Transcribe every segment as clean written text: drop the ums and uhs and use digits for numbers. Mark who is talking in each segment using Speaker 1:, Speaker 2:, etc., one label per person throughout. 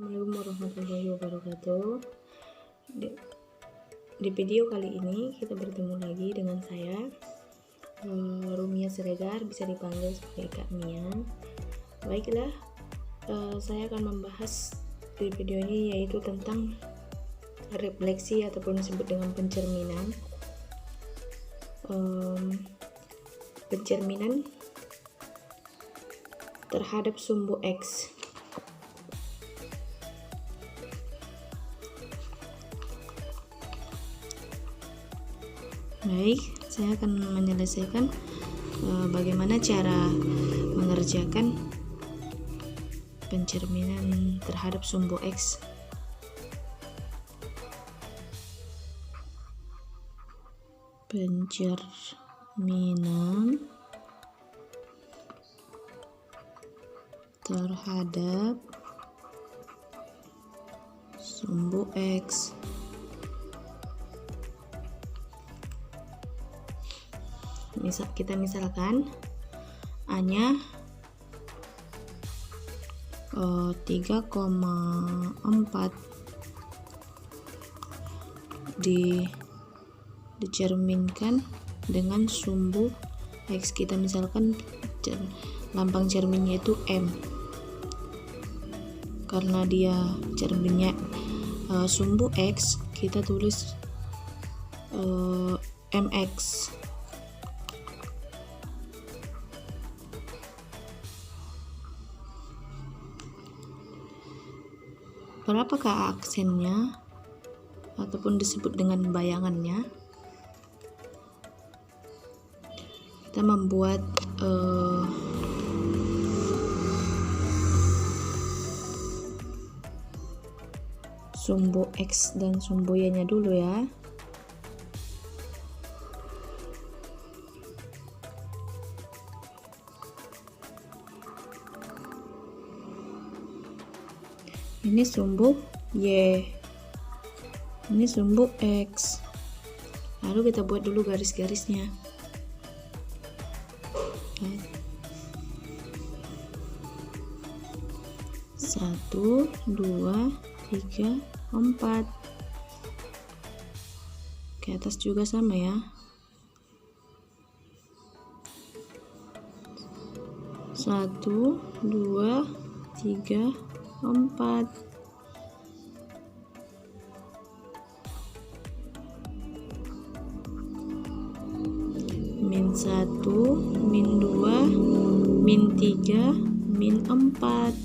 Speaker 1: Assalamualaikum warahmatullahi wabarakatuh. Di video kali ini kita bertemu lagi dengan saya, Rumia Siregar, bisa dipanggil sebagai Kak Mia. Baiklah, saya akan membahas di video ini yaitu tentang refleksi ataupun disebut dengan pencerminan. Pencerminan terhadap sumbu X. Baik, saya akan menyelesaikan bagaimana cara mengerjakan pencerminan terhadap sumbu X. Pencerminan terhadap sumbu X. Kita misalkan A-nya 3,4 dicerminkan dengan sumbu X. Kita misalkan lambang cerminnya itu M, karena dia cerminnya sumbu X, kita tulis MX. Berapakah aksennya ataupun disebut dengan bayangannya? Kita membuat sumbu X dan sumbu Y-nya dulu ya. Ini sumbu Y, ini sumbu X. Lalu kita buat dulu garis-garisnya. 1, 2, 3, 4. Ke atas juga sama ya. 1, 2, 3, 4. Min 1, min 2, min 3, min 4.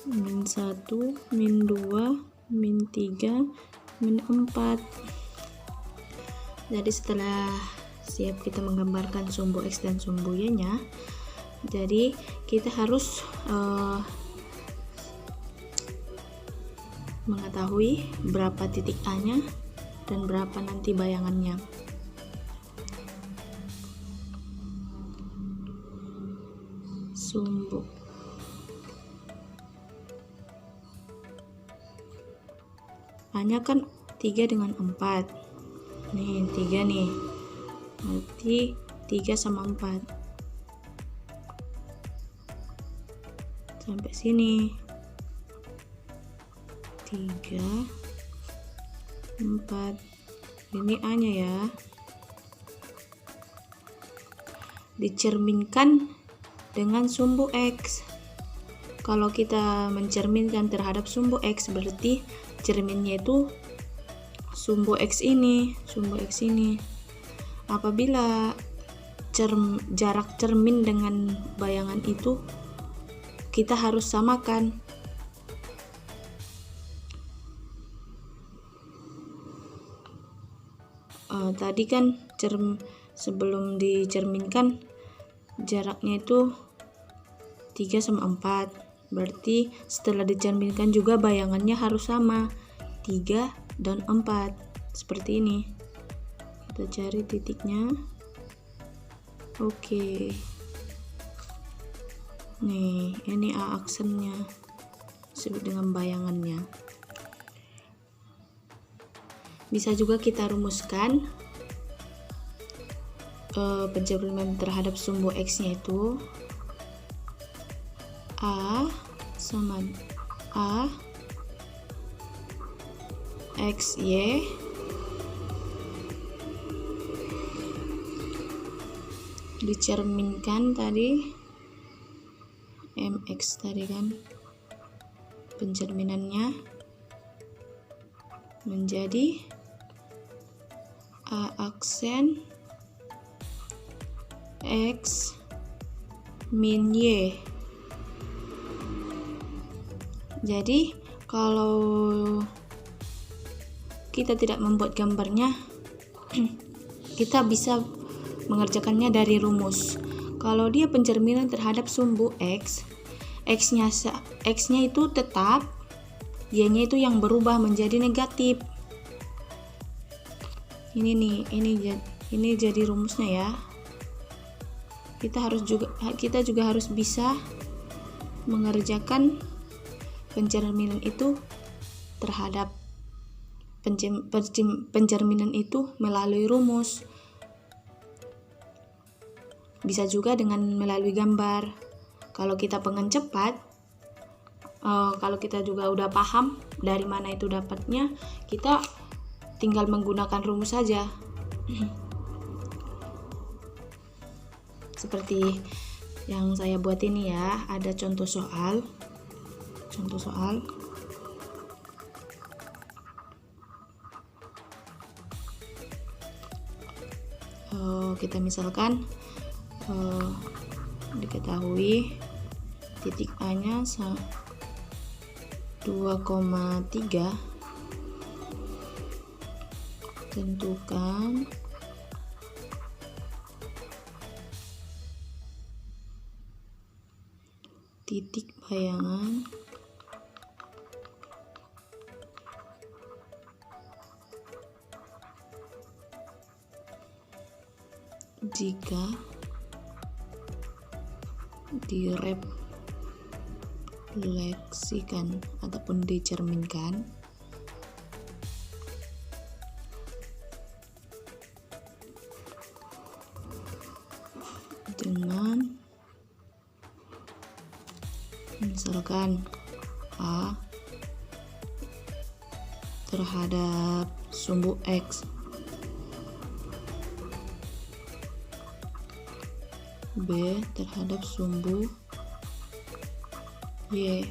Speaker 1: Min 1, min 2, min 3, min 4. Jadi setelah siap kita menggambarkan sumbu X dan sumbu Y nya, jadi kita harus mengetahui berapa titik A nya dan berapa nanti bayangannya. Sumbu A nya kan 3 dengan 4 nih, 3 nih, berarti 3 sama 4 sampai sini. 3, 4. Ini A nya ya, dicerminkan dengan sumbu X. Kalau kita mencerminkan terhadap sumbu X, berarti cerminnya itu sumbu X ini, sumbu X ini. Apabila jarak cermin dengan bayangan itu kita harus samakan. Tadi kan sebelum dicerminkan jaraknya itu 3 sama 4, berarti setelah dicerminkan juga bayangannya harus sama, 3 dan 4, seperti ini. Kita cari titiknya. Oke, nih ini A aksennya, disebut dengan bayangannya. Bisa juga kita rumuskan pencerminan terhadap sumbu X nya itu A sama A X Y dicerminkan tadi MX tadi kan pencerminannya menjadi A aksen X min Y. Jadi kalau kita tidak membuat gambarnya kita bisa mengerjakannya dari rumus. Kalau dia pencerminan terhadap sumbu X, X-nya itu tetap, Y-nya itu yang berubah menjadi negatif. Ini nih, ini jadi rumusnya ya. Kita juga harus bisa mengerjakan pencerminan itu terhadap pencerminan itu melalui rumus. Bisa juga dengan melalui gambar. Kalau kita pengen cepat, kalau kita juga udah paham dari mana itu dapatnya, kita tinggal menggunakan rumus saja. Seperti yang saya buat ini ya, ada contoh soal. Kita misalkan diketahui titik A nya 2,3, tentukan titik bayangan jika direfleksikan ataupun dicerminkan dengan misalkan A terhadap sumbu X, B terhadap sumbu Y.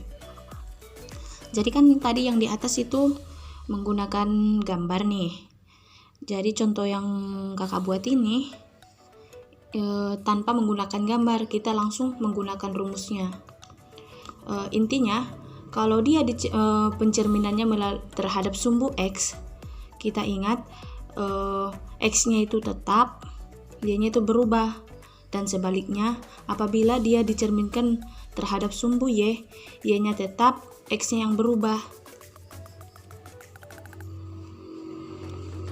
Speaker 1: Jadi kan tadi yang di atas itu menggunakan gambar nih. Jadi contoh yang kakak buat ini tanpa menggunakan gambar, kita langsung menggunakan rumusnya. Intinya kalau dia pencerminannya terhadap sumbu X, kita ingat X-nya itu tetap, Y-nya itu berubah. Dan sebaliknya, apabila dia dicerminkan terhadap sumbu Y, Y-nya tetap, X-nya yang berubah.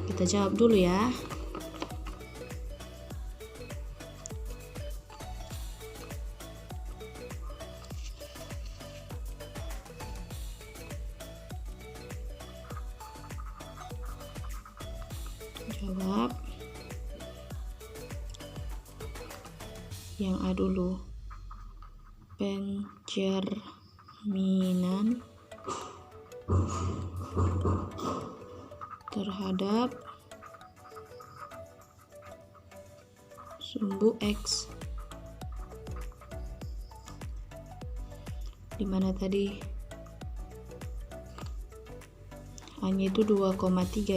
Speaker 1: Kita jawab dulu ya. Jawab yang A dulu. Pencerminan terhadap sumbu X. Dimana tadi A-nya itu 2,3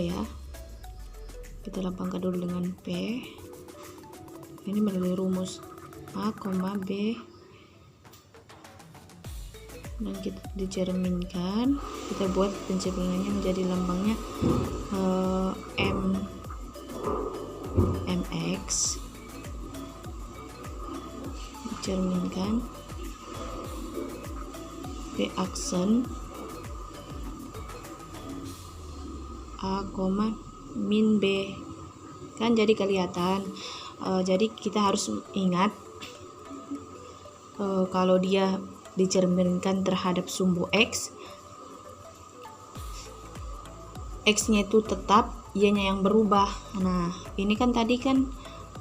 Speaker 1: ya. Kita lapangkan dulu dengan P. Ini melalui rumus A, B, dan kita dicerminkan, kita buat pencerminannya menjadi lambangnya MX, dicerminkan B aksen A, min B, kan jadi kelihatan. Jadi kita harus ingat kalau dia dicerminkan terhadap sumbu X, X-nya itu tetap, Y-nya yang berubah. Nah, ini kan tadi kan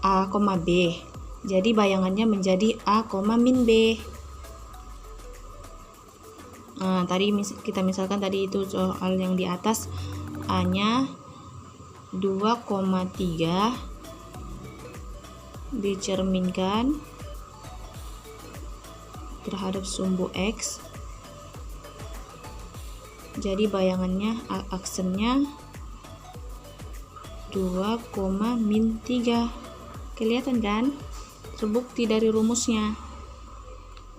Speaker 1: A, B. Jadi bayangannya menjadi A, min B. Tadi kita misalkan tadi itu soal yang di atas, A-nya 2,3 dicerminkan terhadap sumbu X. Jadi bayangannya aksennya 2,-3. Kelihatan kan? Terbukti dari rumusnya.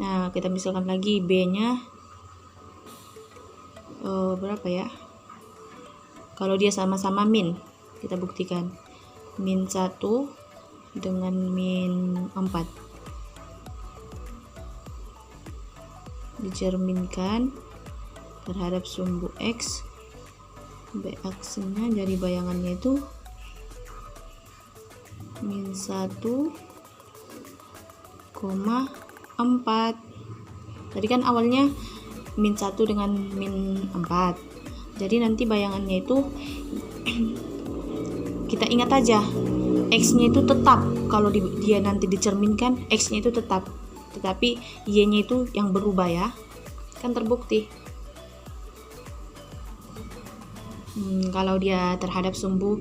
Speaker 1: Nah, kita misalkan lagi B-nya berapa ya? Kalau dia sama-sama min, kita buktikan. Min 1 dengan min 4 dicerminkan terhadap sumbu X. B aksennya jadi bayangannya itu min 1,4. Tadi kan awalnya min 1 dengan min 4. Jadi nanti bayangannya itu kita ingat aja, X-nya itu tetap. Kalau dia nanti dicerminkan, X-nya itu tetap, tetapi Y-nya itu yang berubah ya. Kan terbukti. Kalau dia terhadap sumbu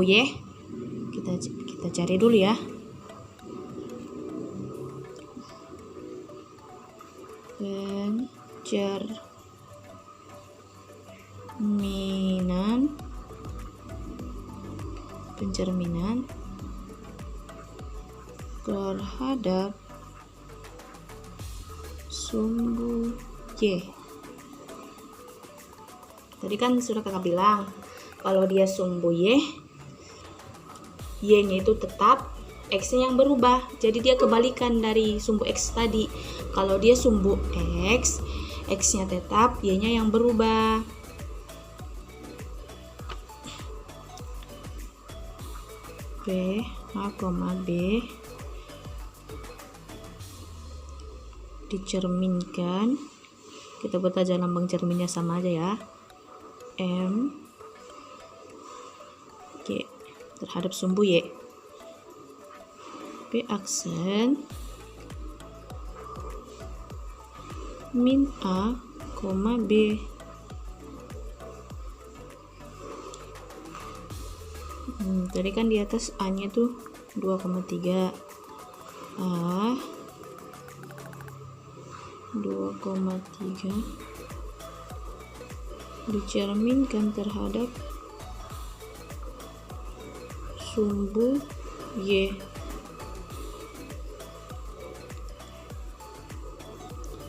Speaker 1: Y, kita cari dulu ya. Pencerminan terhadap sumbu Y. Tadi kan sudah kakak bilang, kalau dia sumbu Y-nya itu tetap, X-nya yang berubah. Jadi dia kebalikan dari sumbu X tadi. Kalau dia sumbu X, X-nya tetap, Y-nya yang berubah. B, A, B dicerminkan. Kita buat aja lambang cerminnya sama aja ya. M, Y terhadap sumbu Y. B aksen min A, B. Tadi kan di atas A-nya tuh 2,3. A 2,3 dicerminkan terhadap sumbu Y.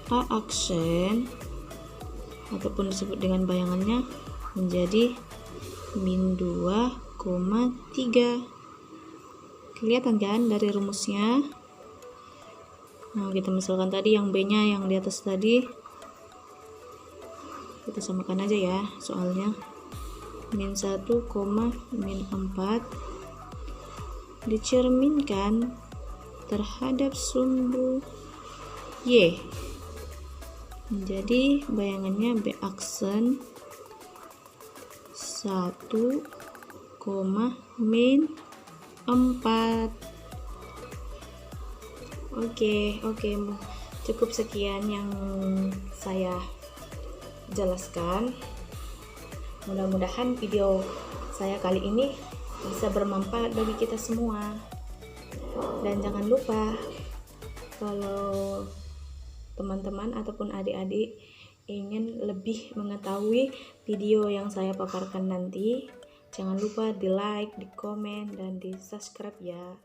Speaker 1: A aksen ataupun disebut dengan bayangannya menjadi min 2,3. Kelihatan kan dari rumusnya? Nah, kita misalkan tadi yang B-nya yang di atas tadi, kita samakan aja ya soalnya. Min 1, min 4 dicerminkan terhadap sumbu Y. Jadi bayangannya B aksen 1, min 4. Oke, cukup sekian yang saya jelaskan. Mudah-mudahan video saya kali ini bisa bermanfaat bagi kita semua. Dan jangan lupa, kalau teman-teman ataupun adik-adik ingin lebih mengetahui video yang saya paparkan nanti, jangan lupa di like, di komen, dan di subscribe ya.